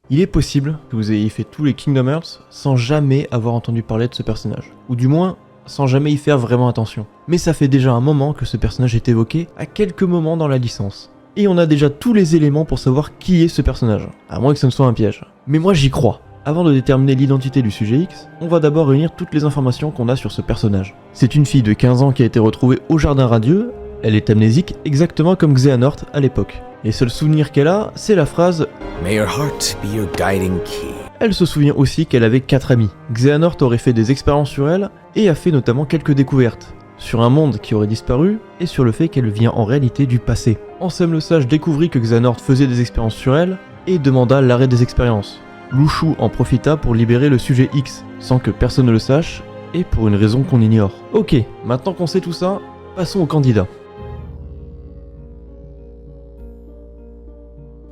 Il est possible que vous ayez fait tous les Kingdom Hearts sans jamais avoir entendu parler de ce personnage, ou du moins sans jamais y faire vraiment attention. Mais ça fait déjà un moment que ce personnage est évoqué à quelques moments dans la licence. Et on a déjà tous les éléments pour savoir qui est ce personnage, à moins que ce ne soit un piège. Mais moi j'y crois. Avant de déterminer l'identité du sujet X, on va d'abord réunir toutes les informations qu'on a sur ce personnage. C'est une fille de 15 ans qui a été retrouvée au Jardin Radieux, elle est amnésique exactement comme Xehanort à l'époque. Les seuls souvenirs qu'elle a, c'est la phrase « May your heart be your guiding key ». Elle se souvient aussi qu'elle avait 4 amis. Xehanort aurait fait des expériences sur elle, et a fait notamment quelques découvertes. Sur un monde qui aurait disparu, et sur le fait qu'elle vient en réalité du passé. Ansem le Sage découvrit que Xehanort faisait des expériences sur elle, et demanda l'arrêt des expériences. Lushu en profita pour libérer le sujet X, sans que personne ne le sache, et pour une raison qu'on ignore. Ok, maintenant qu'on sait tout ça, passons au candidat.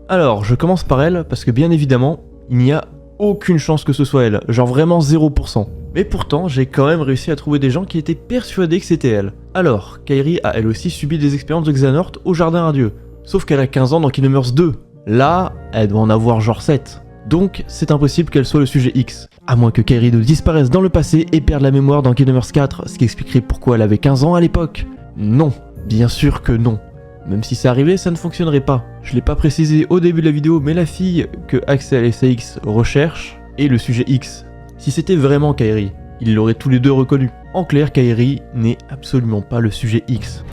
Alors, je commence par elle, parce que bien évidemment, il n'y a aucune chance que ce soit elle, genre vraiment 0%. Mais pourtant, j'ai quand même réussi à trouver des gens qui étaient persuadés que c'était elle. Alors, Kairi a elle aussi subi des expériences de Xehanort au Jardin Radieux, sauf qu'elle a 15 ans dans Kingdom Hearts 2. Là, elle doit en avoir genre 7. Donc, c'est impossible qu'elle soit le sujet X. À moins que Kairi ne disparaisse dans le passé et perde la mémoire dans Kingdom Hearts 4, ce qui expliquerait pourquoi elle avait 15 ans à l'époque. Non, bien sûr que non. Même si ça arrivait, ça ne fonctionnerait pas. Je l'ai pas précisé au début de la vidéo, mais la fille que Axel et CX recherchent est le sujet X. Si c'était vraiment Kairi, ils l'auraient tous les deux reconnu. En clair, Kairi n'est absolument pas le sujet X.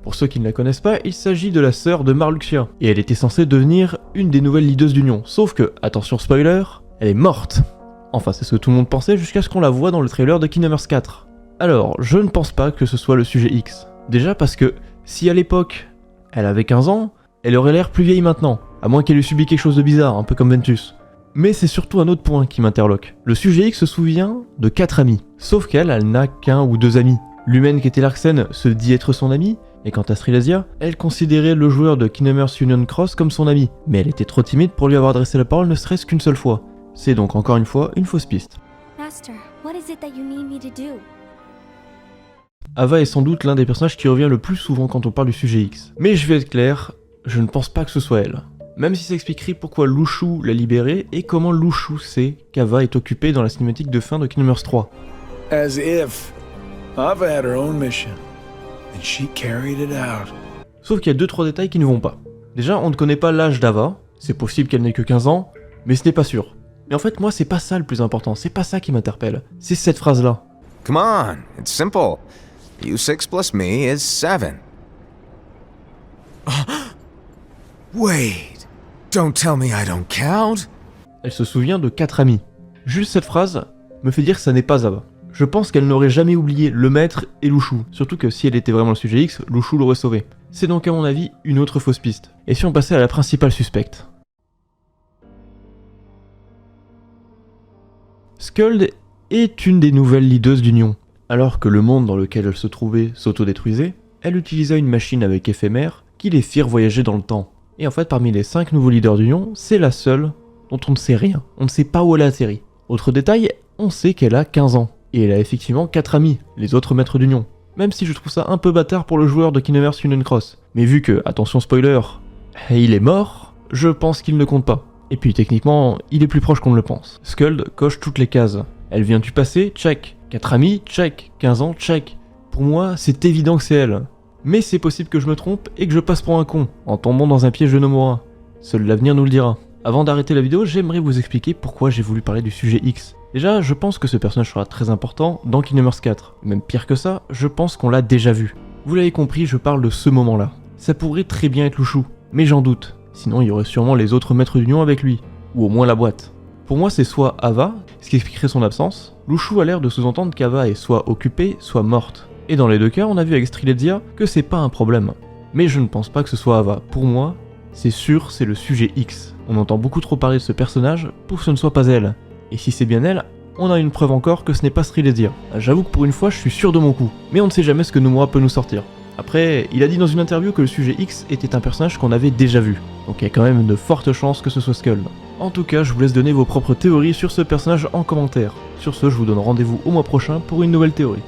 Pour ceux qui ne la connaissent pas, il s'agit de la sœur de Marluxia, et elle était censée devenir une des nouvelles leaders d'Union, sauf que, attention spoiler, elle est morte. Enfin, c'est ce que tout le monde pensait jusqu'à ce qu'on la voit dans le trailer de Kingdom Hearts 4. Alors, je ne pense pas que ce soit le sujet X. Déjà parce que, si à l'époque, elle avait 15 ans, elle aurait l'air plus vieille maintenant, à moins qu'elle ait subi quelque chose de bizarre, un peu comme Ventus. Mais c'est surtout un autre point qui m'interloque. Le sujet X se souvient de 4 amis, sauf qu'elle, elle n'a qu'un ou 2 amis. L'humaine qui était Larxen se dit être son amie, et quant à Strylasia, elle considérait le joueur de Kingdom Hearts Union Cross comme son ami, mais elle était trop timide pour lui avoir adressé la parole ne serait-ce qu'une seule fois. C'est donc encore une fois une fausse piste. Master, what is it that you need me to do? Ava est sans doute l'un des personnages qui revient le plus souvent quand on parle du sujet X. Mais je vais être clair, je ne pense pas que ce soit elle. Même si ça expliquerait pourquoi Lushu l'a libérée et comment Lushu sait qu'Ava est occupée dans la cinématique de fin de Kingdom Hearts 3. As if Ava had her own mission and she carried it out. Sauf qu'il y a 2-3 détails qui ne vont pas. Déjà, on ne connaît pas l'âge d'Ava, c'est possible qu'elle n'ait que 15 ans, mais ce n'est pas sûr. Mais en fait, moi, c'est pas ça le plus important, c'est pas ça qui m'interpelle. C'est cette phrase-là. Come on, it's simple. U6 plus me is 7. Wait, don't tell me I don't count. Elle se souvient de 4 amis. Juste cette phrase me fait dire que ça n'est pas Ava. Je pense qu'elle n'aurait jamais oublié le maître et Lushu, surtout que si elle était vraiment le sujet X, Lushu l'aurait sauvé. C'est donc à mon avis une autre fausse piste. Et si on passait à la principale suspecte? Skuld est une des nouvelles leaders d'Union. Alors que le monde dans lequel elle se trouvait s'autodétruisait, elle utilisa une machine avec éphémère qui les firent voyager dans le temps. Et en fait, parmi les 5 nouveaux leaders d'Union, c'est la seule dont on ne sait rien. On ne sait pas où elle a atterri. Autre détail, on sait qu'elle a 15 ans. Et elle a effectivement 4 amis, les autres maîtres d'Union. Même si je trouve ça un peu bâtard pour le joueur de Kingdom Hearts Union Cross. Mais vu que, attention spoiler, il est mort, je pense qu'il ne compte pas. Et puis techniquement, il est plus proche qu'on ne le pense. Skuld coche toutes les cases. Elle vient du passé, check. 4 amis, check. 15 ans, check. Pour moi, c'est évident que c'est elle. Mais c'est possible que je me trompe et que je passe pour un con, en tombant dans un piège de Nomura. Seul l'avenir nous le dira. Avant d'arrêter la vidéo, j'aimerais vous expliquer pourquoi j'ai voulu parler du sujet X. Déjà, je pense que ce personnage sera très important dans Kingdom Hearts 4. Même pire que ça, je pense qu'on l'a déjà vu. Vous l'avez compris, je parle de ce moment-là. Ça pourrait très bien être Lushu, mais j'en doute. Sinon, il y aurait sûrement les autres maîtres d'Union avec lui, ou au moins la boîte. Pour moi, c'est soit Ava, ce qui expliquerait son absence. Lushu a l'air de sous-entendre qu'Ava est soit occupée, soit morte. Et dans les deux cas, on a vu avec Strylasia que c'est pas un problème. Mais je ne pense pas que ce soit Ava. Pour moi, c'est sûr, c'est le sujet X. On entend beaucoup trop parler de ce personnage pour que ce ne soit pas elle. Et si c'est bien elle, on a une preuve encore que ce n'est pas Strylasia. J'avoue que pour une fois, je suis sûr de mon coup. Mais on ne sait jamais ce que Nomura peut nous sortir. Après, il a dit dans une interview que le sujet X était un personnage qu'on avait déjà vu. Donc il y a quand même de fortes chances que ce soit Skuld. En tout cas, je vous laisse donner vos propres théories sur ce personnage en commentaire. Sur ce, je vous donne rendez-vous au mois prochain pour une nouvelle théorie.